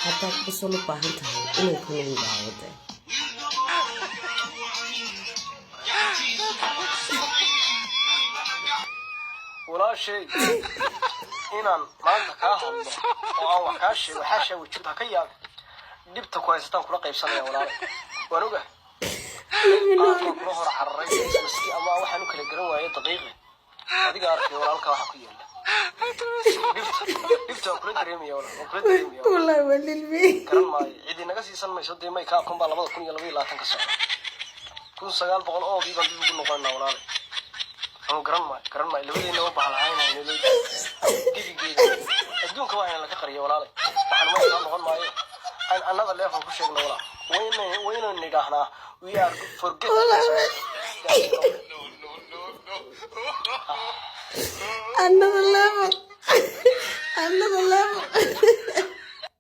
haddaad qosol u baahan tahay inuu kanuun daawade walaashay inaan maanta kaa hadlo oo aan wax kaa sheego xaasha wajibta ka yaab dhibta ku haysataan kula qaybsanaya walaal waan oga aan kula hor cararay miski ama waxaan u kala garan waayay daqiiqe adiga arkay walaalka waxa ku yeelay dhibta kula dareemaya wallahi walilmi garan maayo cidi naga siisan mayso deemay ka aqoon baa 2022 ka socda 1900 oo biiban dib ugu noqonaa walaal أنا قرن ما اللي بدي إنه أبغى العين يعني اللي جديد أدون كواحد لك قرية ولا لا أنا ما أقدر نقول معي أنا اللي أفهم كل شيء ولا وين النجاحنا we are forget another level